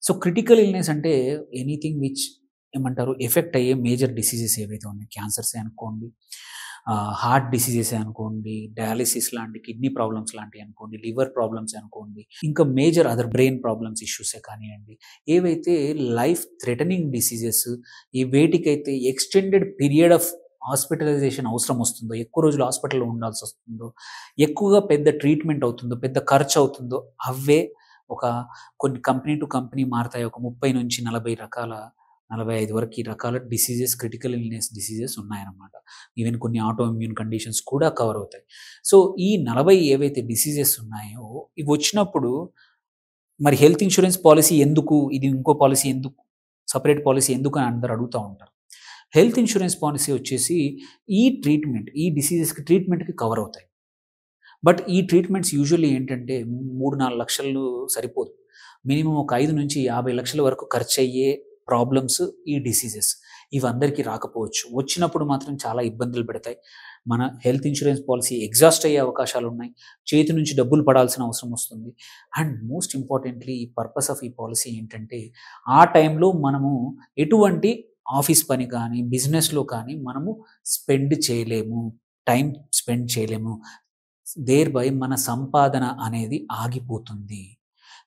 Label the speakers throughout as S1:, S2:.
S1: So, critical illness అంటే anything which ఏమంటారు effect అయ్యే మేజర్ డిసీజెస్ ఏవైతే ఉన్నాయో క్యాన్సర్సే అనుకోండి, హార్ట్ డిసీజెసే అనుకోండి, డయాలిసిస్ లాంటి కిడ్నీ ప్రాబ్లమ్స్ లాంటివి అనుకోండి, లివర్ ప్రాబ్లమ్స్ అనుకోండి, ఇంకా మేజర్ అదర్ బ్రెయిన్ ప్రాబ్లమ్స్ ఇష్యూసే కానియండి. ఏవైతే లైఫ్ థ్రెటనింగ్ డిసీజెస్ ఈ వేటికైతే ఎక్స్‌టెండెడ్ పీరియడ్ ఆఫ్ హాస్పిటలైజేషన్ అవసరం వస్తుందో, ఎక్కువ రోజులు హాస్పిటల్‌లో ఉండాల్సొస్తుందో, ఎక్కువగా పెద్ద ట్రీట్‌మెంట్ అవుతుందో, పెద్ద ఖర్చవుతుందో అవే ఒక కొన్ని కంపెనీ టు కంపెనీ మారతాయి. ఒక 30-40 రకాల 45 వరకు ఈ రకాల డిసీజెస్, క్రిటికల్ ఇల్‌నెస్ డిసీజెస్ ఉన్నాయన్నమాట. ఈవెన్ కొన్ని ఆటో ఇమ్యూన్ కండిషన్స్ కూడా కవర్ అవుతాయి. సో, ఈ 40 ఏవైతే డిసీజెస్ ఉన్నాయో ఇవొచ్చినప్పుడు మరి హెల్త్ ఇన్స్యూరెన్స్ పాలిసీ ఎందుకు? ఇది ఇంకో పాలిసీ ఎందుకు? సెపరేట్ పాలిసీ ఎందుకు అని అందరూ అడుగుతా ఉంటారు. హెల్త్ ఇన్స్యూరెన్స్ పాలిసీ వచ్చేసి ఈ ట్రీట్మెంట్, ఈ డిసీజెస్‌కి ట్రీట్మెంట్‌కి కవర్ అవుతాయి. బట్ ఈ ట్రీట్మెంట్స్ యూజువల్లీ ఏంటంటే 3, 4 లక్షలు సరిపోదు. మినిమమ్ ఒక 5-50 లక్షల వరకు ఖర్చయ్యే ప్రాబ్లమ్స్ ఈ డిసీజెస్. ఇవి అందరికీ రాకపోవచ్చు. వచ్చినప్పుడు మాత్రం చాలా ఇబ్బందులు పెడతాయి. మన హెల్త్ ఇన్స్యూరెన్స్ పాలిసీ ఎగ్జాస్ట్ అయ్యే అవకాశాలున్నాయి. చేతి నుంచి డబ్బులు పడాల్సిన అవసరం వస్తుంది. అండ్ మోస్ట్ ఇంపార్టెంట్‌లీ ఈ పర్పస్ ఆఫ్ ఈ పాలిసీ ఏంటంటే, ఆ టైంలో మనము ఎటువంటి ఆఫీస్ పని కానీ, బిజినెస్‌లో కానీ మనము స్పెండ్ చేయలేము. టైం స్పెండ్ చేయలేము. దేర్ బై మన సంపాదన అనేది ఆగిపోతుంది.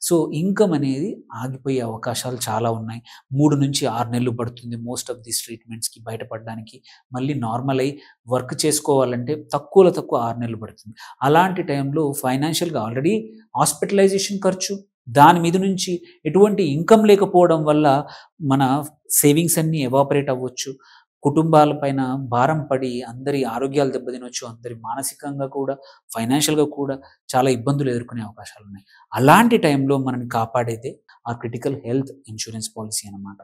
S1: సో, ఇన్‌కమ్ అనేది ఆగిపోయే అవకాశాలు చాలా ఉన్నాయి. 3-6 నెలలు పడుతుంది మోస్ట్ ఆఫ్ దీస్ ట్రీట్మెంట్స్‌కి బయటపడడానికి. మళ్ళీ నార్మల్ అయ్యి వర్క్ చేసుకోవాలంటే తక్కువలో తక్కువ 6 నెలలు పడుతుంది. అలాంటి టైంలో ఫైనాన్షియల్‌గా ఆల్రెడీ హాస్పిటలైజేషన్ ఖర్చు, దాని మీద నుంచి ఎటువంటి ఇన్‌కమ్ లేకపోవడం వల్ల మన సేవింగ్స్ అన్నీ ఎవాపరేట్ అవ్వచ్చు. కుటుంబాల పైన భారం పడి అందరి ఆరోగ్యాలు దెబ్బతినొచ్చు. అందరి మానసికంగా కూడా, ఫైనాన్షియల్‌గా కూడా చాలా ఇబ్బందులు ఎదుర్కొనే అవకాశాలున్నాయి. అలాంటి టైంలో మనల్ని కాపాడేదే ఆ క్రిటికల్ హెల్త్ ఇన్స్యూరెన్స్ పాలిసీ అన్నమాట.